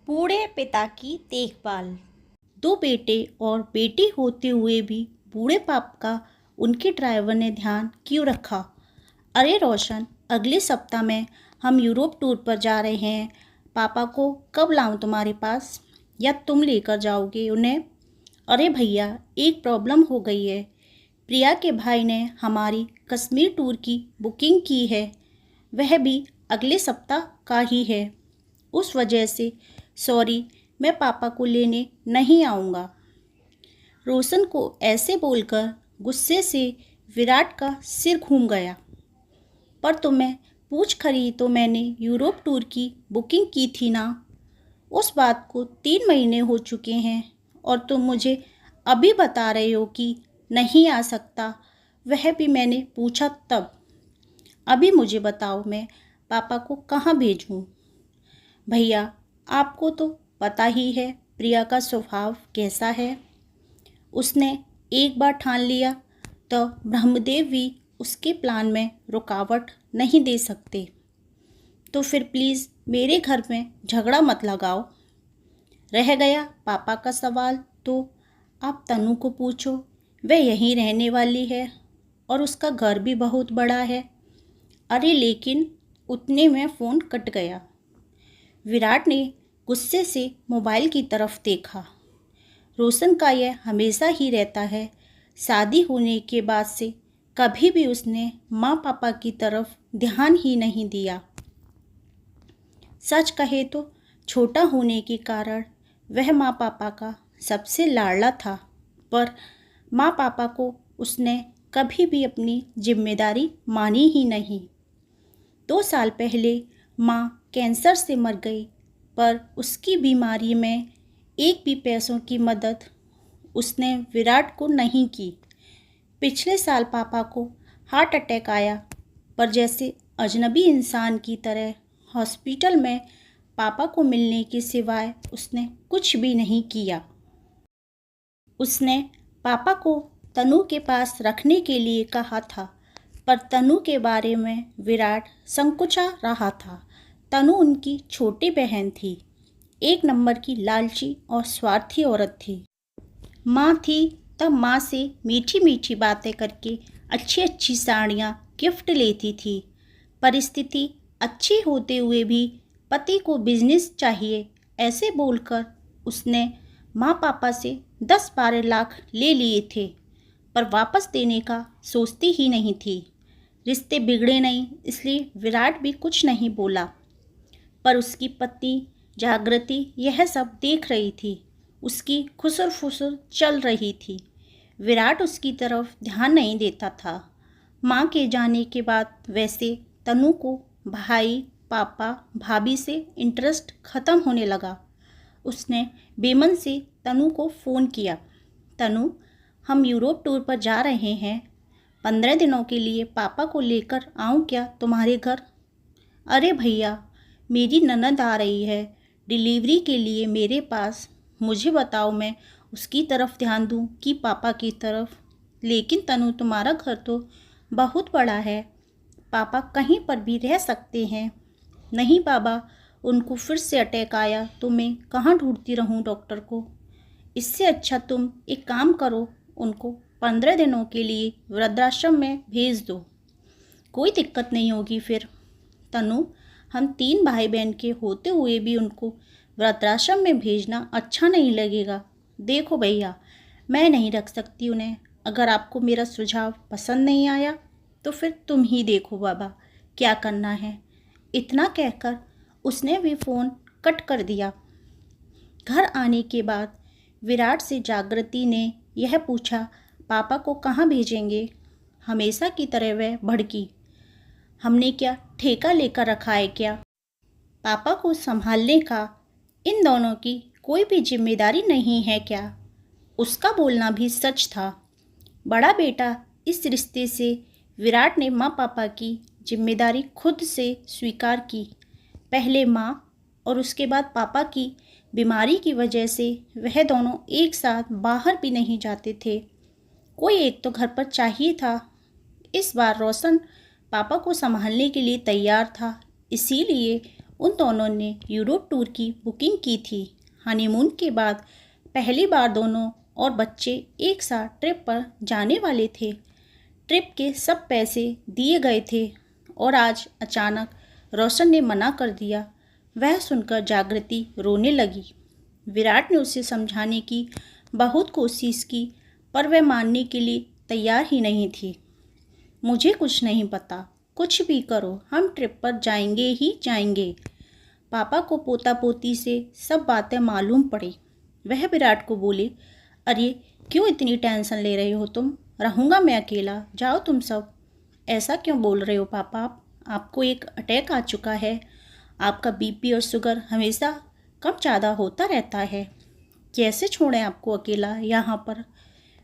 बूढ़े पिता की देखभाल। दो बेटे और बेटी होते हुए भी बूढ़े पाप का उनके ड्राइवर ने ध्यान क्यों रखा। अरे रोशन, अगले सप्ताह में हम यूरोप टूर पर जा रहे हैं। पापा को कब लाऊं तुम्हारे पास, या तुम लेकर जाओगे उन्हें? अरे भैया, एक प्रॉब्लम हो गई है। प्रिया के भाई ने हमारी कश्मीर टूर की बुकिंग की है, वह भी अगले सप्ताह का ही है। उस वजह से सॉरी, मैं पापा को लेने नहीं आऊँगा। रोशन को ऐसे बोलकर गुस्से से विराट का सिर घूम गया। पर तुम्हें पूछ खरी तो मैंने यूरोप टूर की बुकिंग की थी ना। उस बात को 3 महीने हो चुके हैं और तुम मुझे अभी बता रहे हो कि नहीं आ सकता, वह भी मैंने पूछा तब। अभी मुझे बताओ, मैं पापा को कहाँ भेजूँ? भैया, आपको तो पता ही है प्रिया का स्वभाव कैसा है। उसने एक बार ठान लिया तो ब्रह्मदेव भी उसके प्लान में रुकावट नहीं दे सकते। तो फिर प्लीज़ मेरे घर में झगड़ा मत लगाओ। रह गया पापा का सवाल तो आप तनु को पूछो, वह यहीं रहने वाली है और उसका घर भी बहुत बड़ा है। अरे लेकिन उतने में फ़ोन कट गया। विराट ने गुस्से से मोबाइल की तरफ देखा। रोशन का यह हमेशा ही रहता है। शादी होने के बाद से कभी भी उसने माँ पापा की तरफ ध्यान ही नहीं दिया। सच कहे तो छोटा होने के कारण वह माँ पापा का सबसे लाडला था, पर माँ पापा को उसने कभी भी अपनी जिम्मेदारी मानी ही नहीं। 2 साल पहले माँ कैंसर से मर गई, पर उसकी बीमारी में एक भी पैसों की मदद उसने विराट को नहीं की। पिछले साल पापा को हार्ट अटैक आया, पर जैसे अजनबी इंसान की तरह हॉस्पिटल में पापा को मिलने के सिवाय उसने कुछ भी नहीं किया। उसने पापा को तनु के पास रखने के लिए कहा था, पर तनु के बारे में विराट संकुचा रहा था। तनु उनकी छोटी बहन थी, एक नंबर की लालची और स्वार्थी औरत थी। माँ थी तब माँ से मीठी मीठी बातें करके अच्छी अच्छी साड़ियाँ गिफ्ट लेती थी। परिस्थिति अच्छी होते हुए भी पति को बिजनेस चाहिए ऐसे बोलकर उसने माँ पापा से 10-12 लाख ले लिए थे, पर वापस देने का सोचती ही नहीं थी। रिश्ते बिगड़े नहीं इसलिए विराट भी कुछ नहीं बोला, पर उसकी पत्नी जागृति यह सब देख रही थी। उसकी खुसर फुसर चल रही थी। विराट उसकी तरफ ध्यान नहीं देता था। माँ के जाने के बाद वैसे तनु को भाई पापा भाभी से इंटरेस्ट ख़त्म होने लगा। उसने बेमन से तनु को फ़ोन किया, तनु, हम यूरोप टूर पर जा रहे हैं, 15 दिनों के लिए पापा को लेकर आऊँ क्या तुम्हारे घर? अरे भैया, मेरी ननद आ रही है डिलीवरी के लिए मेरे पास, मुझे बताओ मैं उसकी तरफ ध्यान दूँ कि पापा की तरफ? लेकिन तनु, तुम्हारा घर तो बहुत बड़ा है, पापा कहीं पर भी रह सकते हैं। नहीं बाबा, उनको फिर से अटैक आया तो मैं कहाँ ढूंढती रहूँ डॉक्टर को। इससे अच्छा तुम एक काम करो, उनको 15 दिनों के लिए वृद्धाश्रम में भेज दो, कोई दिक्कत नहीं होगी फिर। तनु, हम 3 भाई बहन के होते हुए भी उनको वृद्धाश्रम में भेजना अच्छा नहीं लगेगा। देखो भैया, मैं नहीं रख सकती उन्हें। अगर आपको मेरा सुझाव पसंद नहीं आया तो फिर तुम ही देखो बाबा क्या करना है। इतना कहकर उसने भी फ़ोन कट कर दिया। घर आने के बाद विराट से जागृति ने यह पूछा, पापा को कहाँ भेजेंगे? हमेशा की तरह वह भड़की, हमने क्या ठेका लेकर रखा है क्या? पापा को संभालने का इन दोनों की कोई भी जिम्मेदारी नहीं है क्या? उसका बोलना भी सच था। बड़ा बेटा इस रिश्ते से विराट ने माँ पापा की जिम्मेदारी खुद से स्वीकार की। पहले माँ और उसके बाद पापा की बीमारी की वजह से वह दोनों एक साथ बाहर भी नहीं जाते थे। कोई एक तो घर पर चाहिए था। इस बार रोशन पापा को संभालने के लिए तैयार था, इसीलिए उन दोनों ने यूरोप टूर की बुकिंग की थी। हनीमून के बाद पहली बार दोनों और बच्चे एक साथ ट्रिप पर जाने वाले थे। ट्रिप के सब पैसे दिए गए थे और आज अचानक रोशन ने मना कर दिया। वह सुनकर जागृति रोने लगी। विराट ने उसे समझाने की बहुत कोशिश की पर वह मानने के लिए तैयार ही नहीं थी। मुझे कुछ नहीं पता, कुछ भी करो, हम ट्रिप पर जाएंगे ही जाएंगे। पापा को पोता पोती से सब बातें मालूम पड़ी। वह विराट को बोले, अरे क्यों इतनी टेंशन ले रहे हो तुम? रहूँगा मैं अकेला, जाओ तुम सब। ऐसा क्यों बोल रहे हो पापा? आपको एक अटैक आ चुका है। आपका बीपी और शुगर हमेशा कम ज़्यादा होता रहता है। कैसे छोड़ें आपको अकेला यहाँ पर?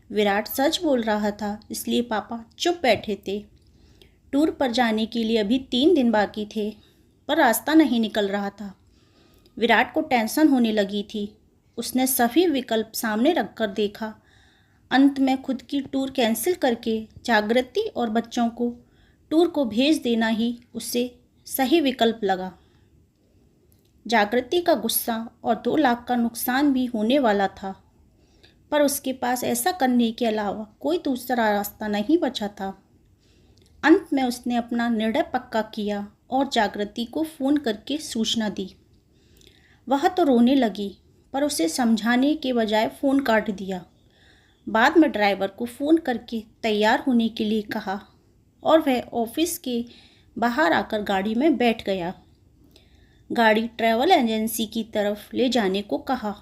विराट सच बोल रहा था, इसलिए पापा चुप बैठे थे। टूर पर जाने के लिए अभी 3 दिन बाकी थे, पर रास्ता नहीं निकल रहा था। विराट को टेंशन होने लगी थी। उसने सभी विकल्प सामने रखकर देखा। अंत में खुद की टूर कैंसिल करके जागृति और बच्चों को टूर को भेज देना ही उसे सही विकल्प लगा। जागृति का गुस्सा और 2 लाख का नुकसान भी होने वाला था, पर उसके पास ऐसा करने के अलावा कोई दूसरा रास्ता नहीं बचा था। अंत में उसने अपना निर्णय पक्का किया और जागृति को फ़ोन करके सूचना दी। वह तो रोने लगी, पर उसे समझाने के बजाय फ़ोन काट दिया। बाद में ड्राइवर को फ़ोन करके तैयार होने के लिए कहा और वह ऑफिस के बाहर आकर गाड़ी में बैठ गया। गाड़ी ट्रैवल एजेंसी की तरफ ले जाने को कहा।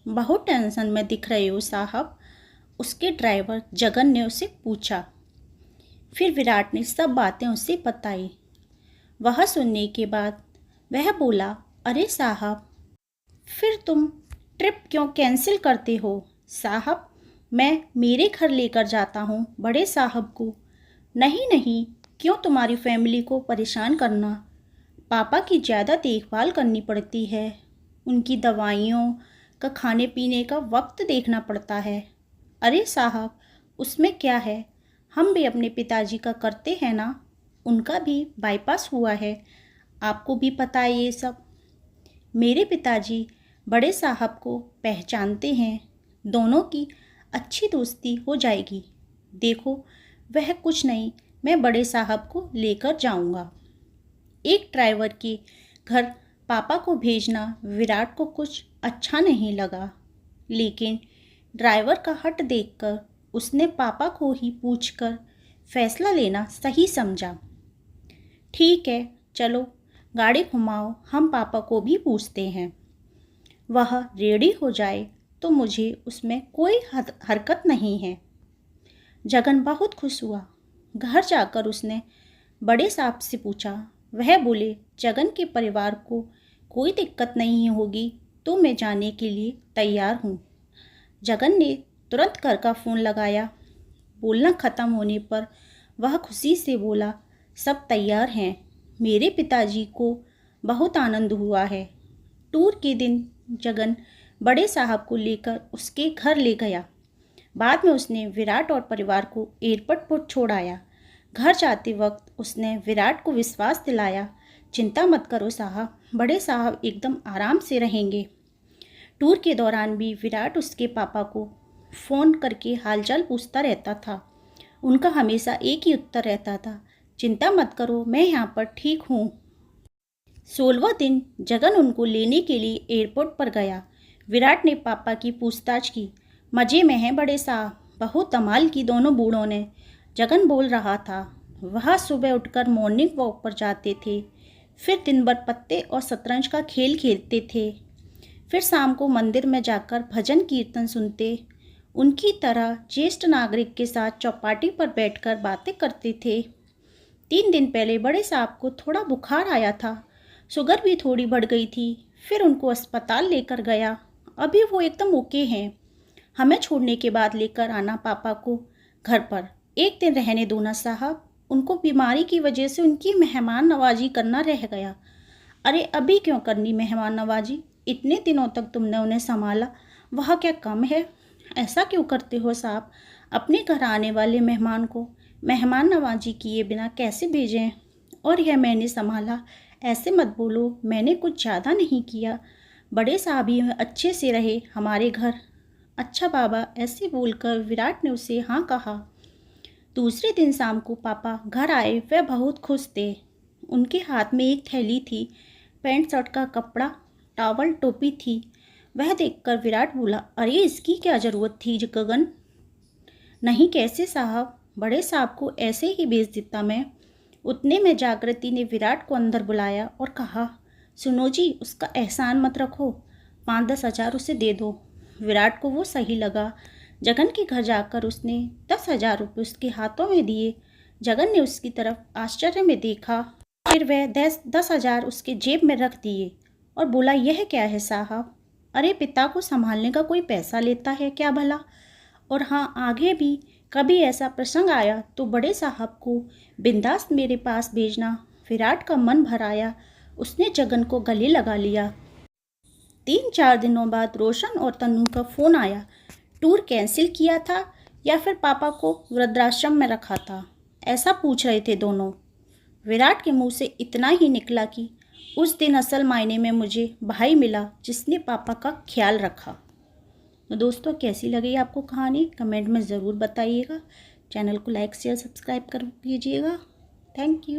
बहुत टेंशन में दिख रहे हो साहब, उसके ड्राइवर जगन ने उसे पूछा। फिर विराट ने सब बातें उसे बताई। वह सुनने के बाद वह बोला, अरे साहब, फिर तुम ट्रिप क्यों कैंसिल करते हो? साहब, मैं मेरे घर लेकर जाता हूँ बड़े साहब को। नहीं नहीं, क्यों तुम्हारी फैमिली को परेशान करना? पापा की ज़्यादा देखभाल करनी पड़ती है। उनकी दवाइयों का, खाने पीने का वक्त देखना पड़ता है। अरे साहब, उसमें क्या है, हम भी अपने पिताजी का करते हैं ना। उनका भी बाईपास हुआ है, आपको भी पता है ये सब। मेरे पिताजी बड़े साहब को पहचानते हैं, दोनों की अच्छी दोस्ती हो जाएगी। देखो, वह कुछ नहीं, मैं बड़े साहब को लेकर जाऊंगा। एक ड्राइवर के घर पापा को भेजना विराट को कुछ अच्छा नहीं लगा, लेकिन ड्राइवर का हट देखकर उसने पापा को ही पूछकर फैसला लेना सही समझा। ठीक है, चलो गाड़ी घुमाओ, हम पापा को भी पूछते हैं। वह रेडी हो जाए तो मुझे उसमें कोई हरकत नहीं है। जगन बहुत खुश हुआ। घर जाकर उसने बड़े साहब से पूछा। वह बोले, जगन के परिवार को कोई दिक्कत नहीं होगी तो मैं जाने के लिए तैयार हूँ। जगन ने तुरंत घर का फ़ोन लगाया। बोलना ख़त्म होने पर वह खुशी से बोला, सब तैयार हैं। मेरे पिताजी को बहुत आनंद हुआ है। टूर के दिन जगन बड़े साहब को लेकर उसके घर ले गया। बाद में उसने विराट और परिवार को एयरपोर्ट पर छोड़ आया। घर जाते वक्त उसने विराट को विश्वास दिलाया, चिंता मत करो साहब, बड़े साहब एकदम आराम से रहेंगे। टूर के दौरान भी विराट उसके पापा को फ़ोन करके हालचाल पूछता रहता था। उनका हमेशा एक ही उत्तर रहता था, चिंता मत करो, मैं यहाँ पर ठीक हूँ। 16वां दिन जगन उनको लेने के लिए एयरपोर्ट पर गया। विराट ने पापा की पूछताछ की। मज़े में हैं बड़े साहब, बहुत कमाल की दोनों बूढ़ों ने, जगन बोल रहा था। वह सुबह उठकर मॉर्निंग वॉक पर जाते थे, फिर दिन भर पत्ते और शतरंज का खेल खेलते थे, फिर शाम को मंदिर में जाकर भजन कीर्तन सुनते। उनकी तरह ज्येष्ठ नागरिक के साथ चौपाटी पर बैठकर बातें करते थे। 3 दिन पहले बड़े साहब को थोड़ा बुखार आया था, शुगर भी थोड़ी बढ़ गई थी, फिर उनको अस्पताल लेकर गया। अभी वो एकदम ओके हैं। हमें छोड़ने के बाद लेकर आना पापा को घर पर, एक दिन रहने दो ना साहब, उनको बीमारी की वजह से उनकी मेहमान नवाजी करना रह गया। अरे अभी क्यों करनी मेहमान नवाजी, इतने दिनों तक तुमने उन्हें संभाला, वह क्या कम है? ऐसा क्यों करते हो साहब, अपने घर आने वाले मेहमान को मेहमान नवाजी किए बिना कैसे भेजें? और यह मैंने संभाला, ऐसे मत बोलो, मैंने कुछ ज़्यादा नहीं किया। बड़े साहब ही अच्छे से रहे हमारे घर। अच्छा बाबा, ऐसे बोलकर विराट ने उसे हाँ कहा। दूसरे दिन शाम को पापा घर आए। वह बहुत खुश थे। उनके हाथ में एक थैली थी, पैंट शर्ट का कपड़ा, टॉवल, टोपी थी। वह देखकर विराट बोला, अरे इसकी क्या ज़रूरत थी गगन? नहीं, कैसे साहब? बड़े साहब को ऐसे ही भेज देता मैं। उतने में जागृति ने विराट को अंदर बुलाया और कहा, सुनो जी, उसका एहसान मत रखो, 5-10 हज़ार उसे दे दो। विराट को वो सही लगा। जगन के घर जाकर उसने 10,000 रुपये उसके हाथों में दिए। जगन ने उसकी तरफ आश्चर्य में देखा। फिर वह 10,000 उसके जेब में रख दिए और बोला, यह क्या है साहब? अरे पिता को संभालने का कोई पैसा लेता है क्या भला? और हाँ, आगे भी कभी ऐसा प्रसंग आया तो बड़े साहब को बिंदास मेरे पास भेजना। विराट का मन भर आया। उसने जगन को गले लगा लिया। 3-4 दिनों बाद रोशन और तन्नू का फ़ोन आया। टूर कैंसिल किया था या फिर पापा को वृद्धाश्रम में रखा था, ऐसा पूछ रहे थे दोनों। विराट के मुंह से इतना ही निकला कि उस दिन असल मायने में मुझे भाई मिला जिसने पापा का ख्याल रखा। तो दोस्तों, कैसी लगी आपको कहानी? कमेंट में ज़रूर बताइएगा। चैनल को लाइक शेयर सब्सक्राइब कर दीजिएगा। Thank you.